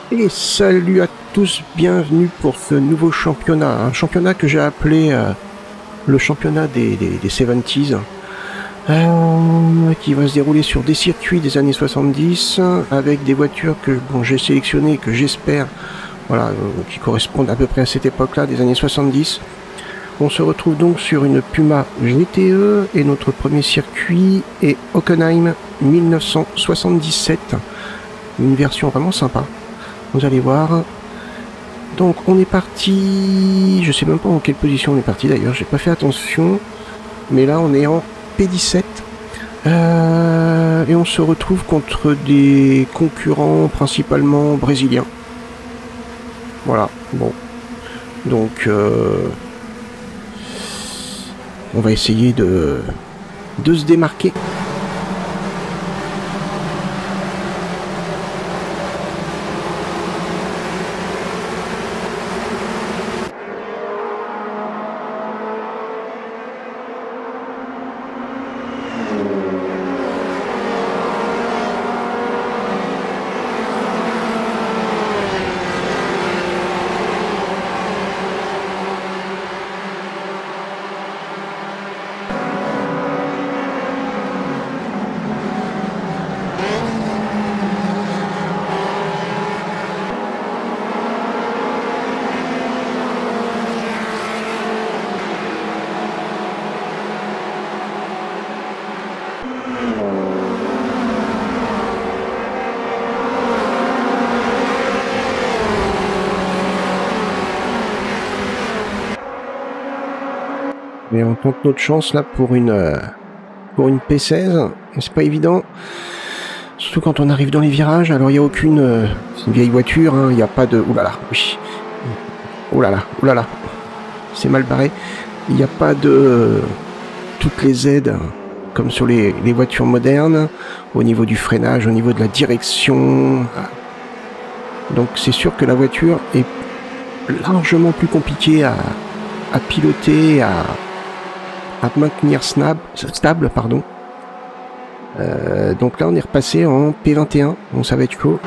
Et salut à tous, bienvenue pour ce nouveau championnat. Un championnat que j'ai appelé le championnat des 70s, qui va se dérouler sur des circuits des années 70, avec des voitures que j'ai sélectionnées et que j'espère qui correspondent à peu près à cette époque-là, des années 70. On se retrouve donc sur une Puma GTE et notre premier circuit est Hockenheim 1977. Une version vraiment sympa. Vous allez voir. Donc on est parti, je sais même pas en quelle position on est parti d'ailleurs, j'ai pas fait attention, mais là on est en P17 et on se retrouve contre des concurrents principalement brésiliens. Voilà, bon, donc on va essayer de se démarquer. Mais on tente notre chance là pour une P16, c'est pas évident, surtout quand on arrive dans les virages. Alors il n'y a aucune, c'est une vieille voiture, il n'y a pas de, oulala, oui, oulala, c'est mal barré. Il n'y a pas de toutes les aides comme sur les voitures modernes, au niveau du freinage, au niveau de la direction. Donc c'est sûr que la voiture est largement plus compliquée à piloter, à maintenir stable, pardon. Donc là on est repassé en P21, donc ça va être chaud.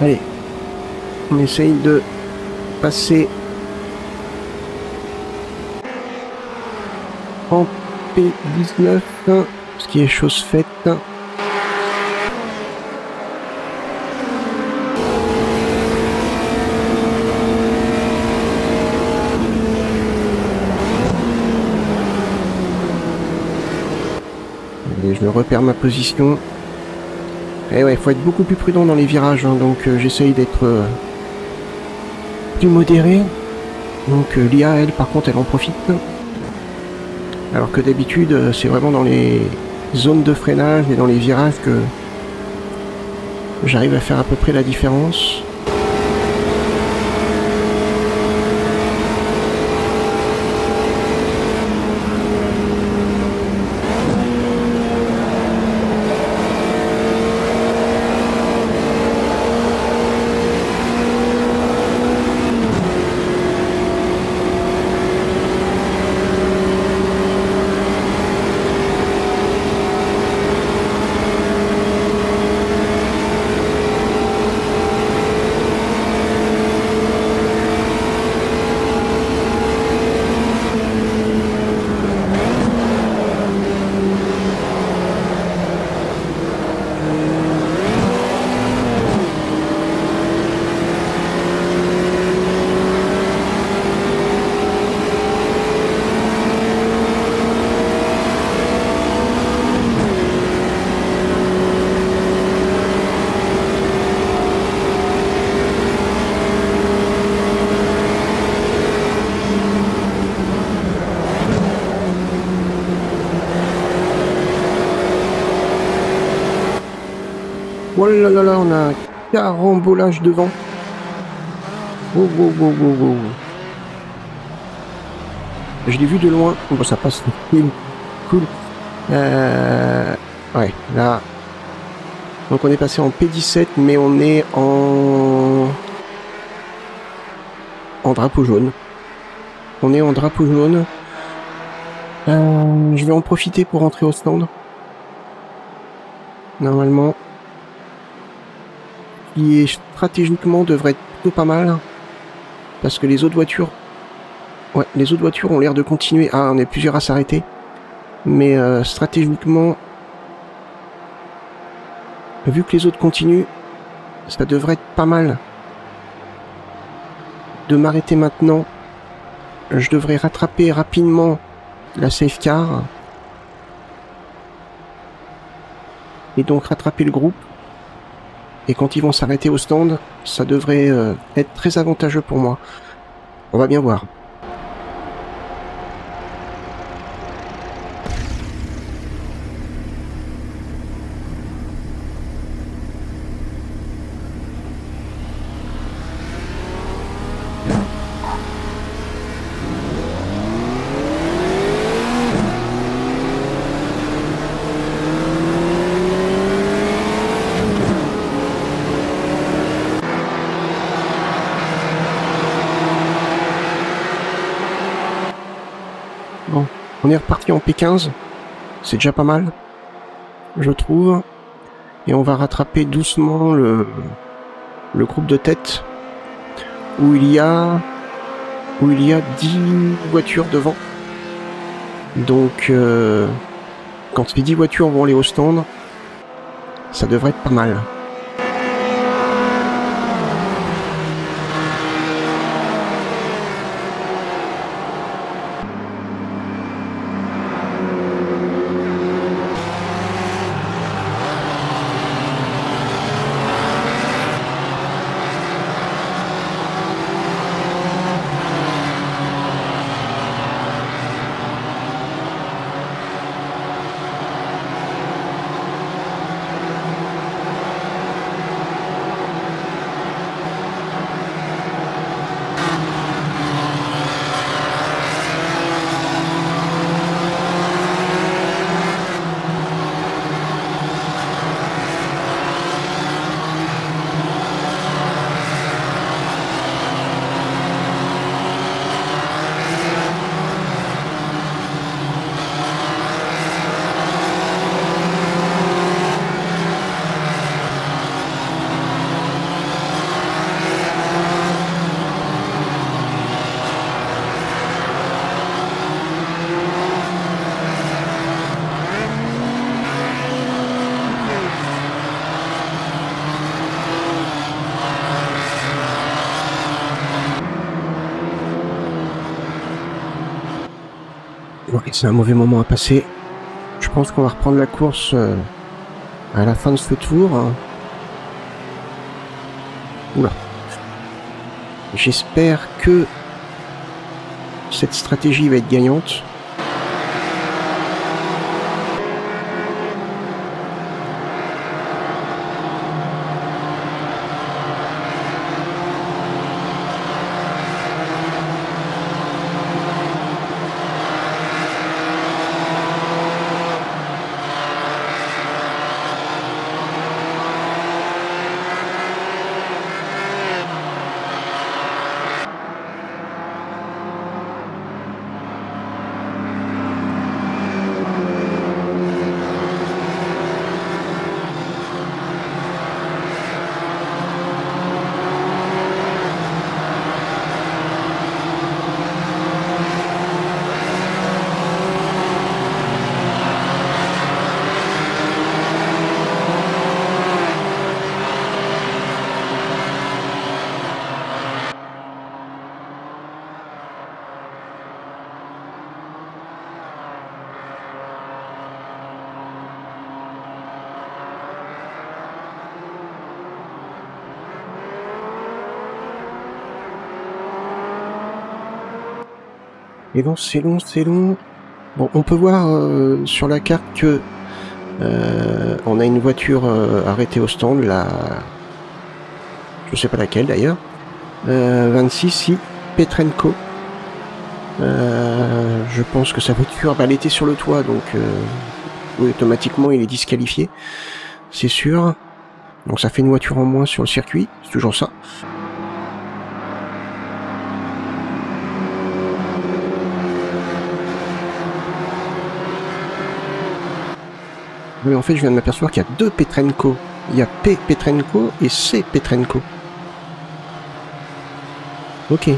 Allez, on essaye de passer en P19, ce qui est chose faite. Et je repère ma position. Et ouais, il faut être beaucoup plus prudent dans les virages, donc j'essaye d'être plus modéré. Donc l'IA, elle, par contre, elle en profite. Alors que d'habitude, c'est vraiment dans les zones de freinage et dans les virages que j'arrive à faire à peu près la différence. Oh là là là, on a un carambolage devant. Oh, oh, oh, oh, oh. Je l'ai vu de loin. Bon, ça passe. Cool. Ouais, là. Donc on est passé en P17, mais on est en drapeau jaune. On est en drapeau jaune. Je vais en profiter pour rentrer au stand. Normalement. Qui stratégiquement devrait être plutôt pas mal. Parce que les autres voitures... Ouais, les autres voitures ont l'air de continuer. Ah, on est plusieurs à s'arrêter. Mais stratégiquement... Vu que les autres continuent, ça devrait être pas mal. De m'arrêter maintenant. Je devrais rattraper rapidement la safe car. Et donc rattraper le groupe. Et quand ils vont s'arrêter au stand, ça devrait être très avantageux pour moi. On va bien voir. Bon, on est reparti en P15. C'est déjà pas mal, je trouve. Et on va rattraper doucement le groupe de tête où il y a 10 voitures devant. Donc quand les 10 voitures vont aller au stand, ça devrait être pas mal. Ouais, c'est un mauvais moment à passer. Je pense qu'on va reprendre la course à la fin de ce tour. Oula. J'espère que cette stratégie va être gagnante. Et donc c'est long, c'est long. Bon, on peut voir sur la carte que On a une voiture arrêtée au stand, là. Je sais pas laquelle d'ailleurs. 26, si, Petrenko. Je pense que sa voiture, elle était sur le toit, donc oui, automatiquement il est disqualifié, c'est sûr. Donc ça fait une voiture en moins sur le circuit, c'est toujours ça. Mais en fait, je viens de m'apercevoir qu'il y a deux Petrenko. Il y a P Petrenko et C Petrenko. Ok.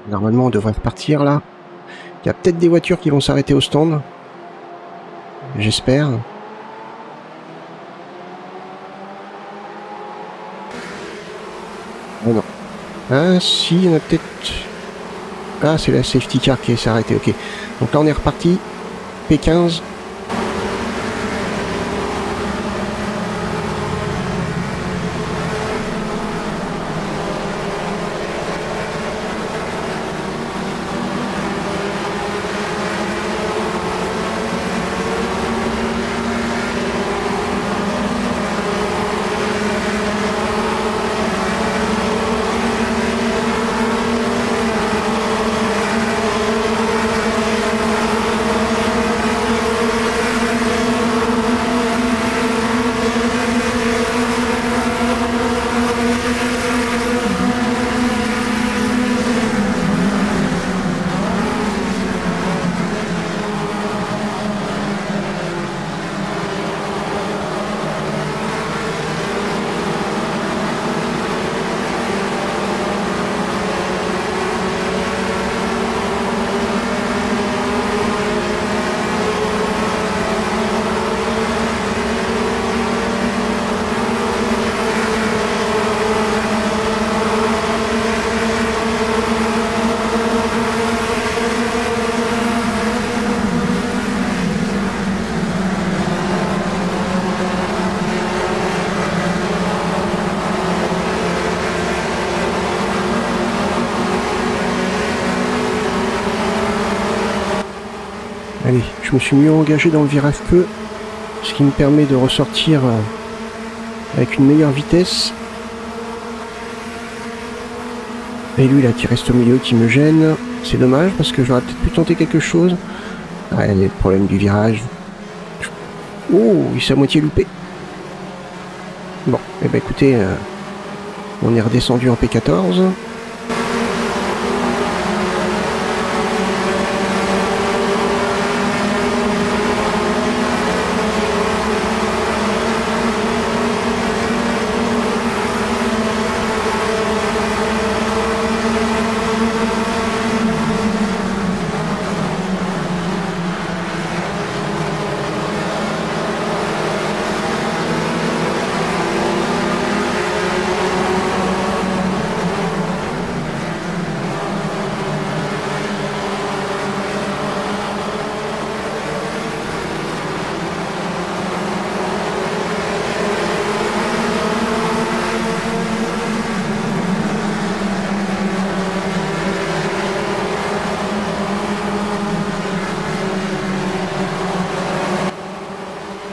Normalement, on devrait repartir là. Il y a peut-être des voitures qui vont s'arrêter au stand. J'espère. Oh non. Ah si, il y en a peut-être... Ah, c'est la safety car qui s'est arrêtée, ok. Donc là, on est reparti. P15. Allez, je me suis mieux engagé dans le virage peu, ce qui me permet de ressortir avec une meilleure vitesse. Et lui là qui reste au milieu, qui me gêne, c'est dommage parce que j'aurais peut-être pu tenter quelque chose. Ah, il y a le problème du virage. Oh, il s'est à moitié loupé. Bon, et ben écoutez, on est redescendu en P14.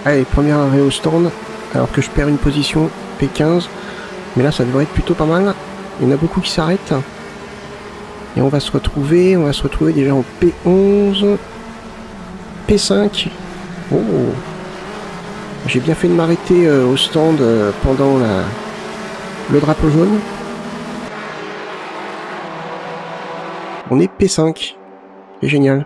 Allez, premier arrêt au stand. alors que je perds une position P15. Mais là, ça devrait être plutôt pas mal. Il y en a beaucoup qui s'arrêtent. Et on va se retrouver déjà en P11, P5. Oh, j'ai bien fait de m'arrêter au stand pendant le drapeau jaune. On est P5. C'est génial.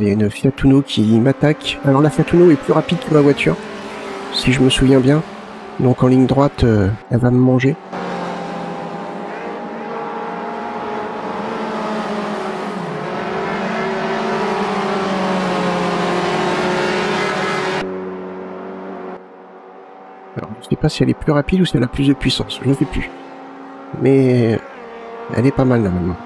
Il y a une Fiat Uno qui m'attaque. Alors la Fiat Uno est plus rapide que ma voiture, si je me souviens bien. Donc en ligne droite, elle va me manger. Alors je ne sais pas si elle est plus rapide ou si elle a plus de puissance, je ne sais plus. Mais elle est pas mal là maintenant.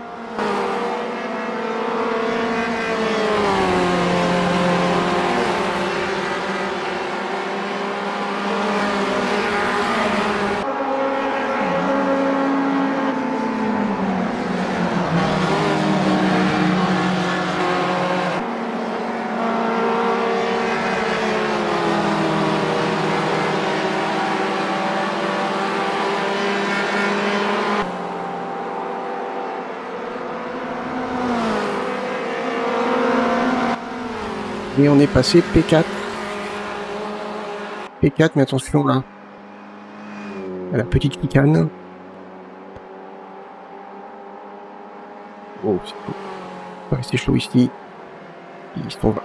Et on est passé P4. P4, mais attention là. À la petite chicane. Oh, c'est chaud. On va rester chaud ici. Il se tombe.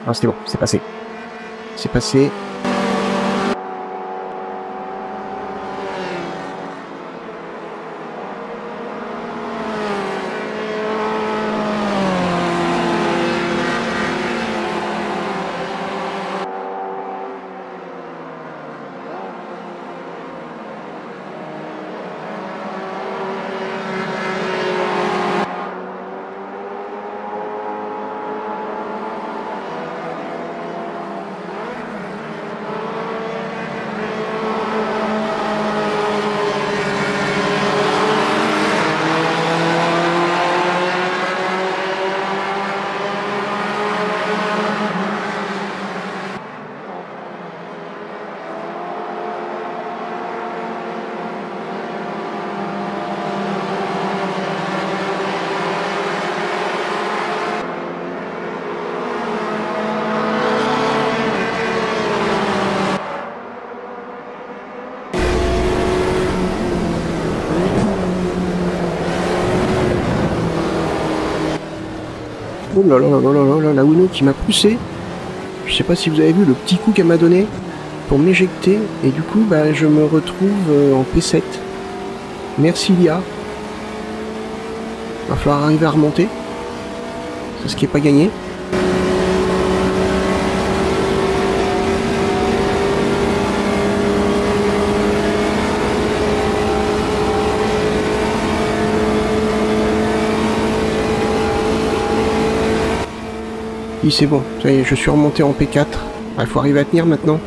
Ah, c'est bon, c'est passé. C'est passé. Oh là là là là là là, la Uno qui m'a poussé. Je sais pas si vous avez vu le petit coup qu'elle m'a donné pour m'éjecter. Et du coup, bah, je me retrouve en P7. Merci l'IA. Va falloir arriver à remonter. C'est ce qui n'est pas gagné. Oui, c'est bon, ça y est, je suis remonté en P4. Il faut arriver à tenir maintenant.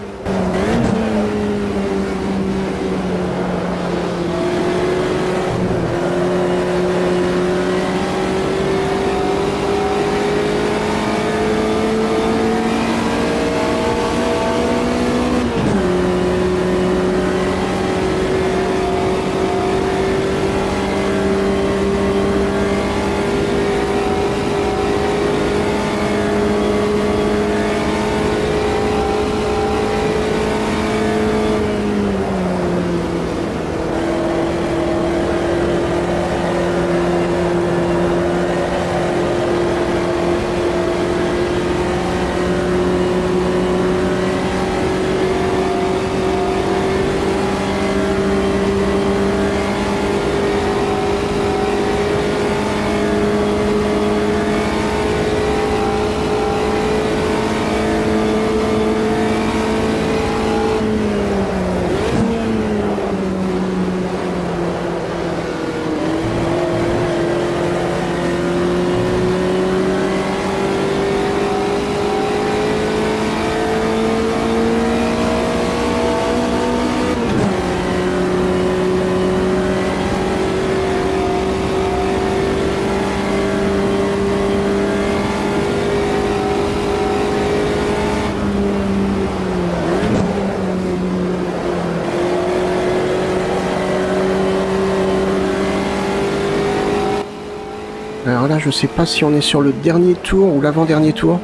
Je sais pas si on est sur le dernier tour ou l'avant-dernier tour.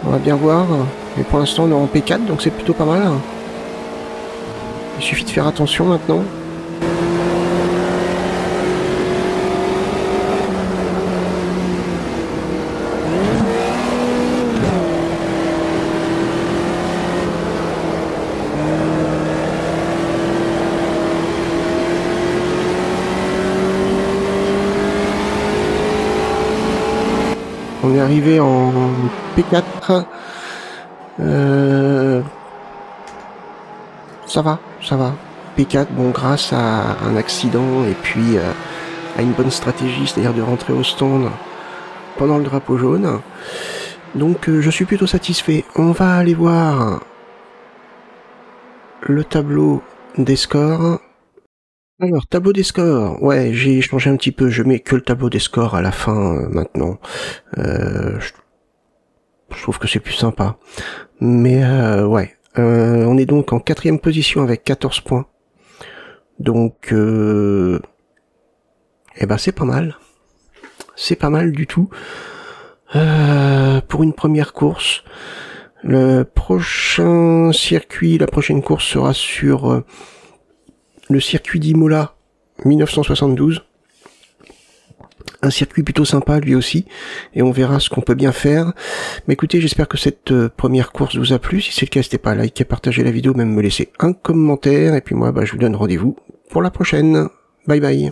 On va bien voir. Mais pour l'instant, on est en P4, donc c'est plutôt pas mal. Il suffit de faire attention maintenant. On est arrivé en P4. Ça va. P4, bon, grâce à un accident et puis à une bonne stratégie, c'est-à-dire de rentrer au stand pendant le drapeau jaune. Donc je suis plutôt satisfait. On va aller voir le tableau des scores. Alors, tableau des scores. Ouais, j'ai changé un petit peu. Je mets que le tableau des scores à la fin maintenant. Je trouve que c'est plus sympa. Mais ouais. On est donc en 4e position avec 14 points. Donc, eh ben c'est pas mal. C'est pas mal du tout. Pour une première course. Le prochain circuit, la prochaine course sera sur le circuit d'Imola 1972. Un circuit plutôt sympa lui aussi, et on verra ce qu'on peut bien faire. Mais écoutez, j'espère que cette première course vous a plu. Si c'est le cas, n'hésitez pas à liker, partager la vidéo, même me laisser un commentaire, et puis moi je vous donne rendez-vous pour la prochaine. Bye bye.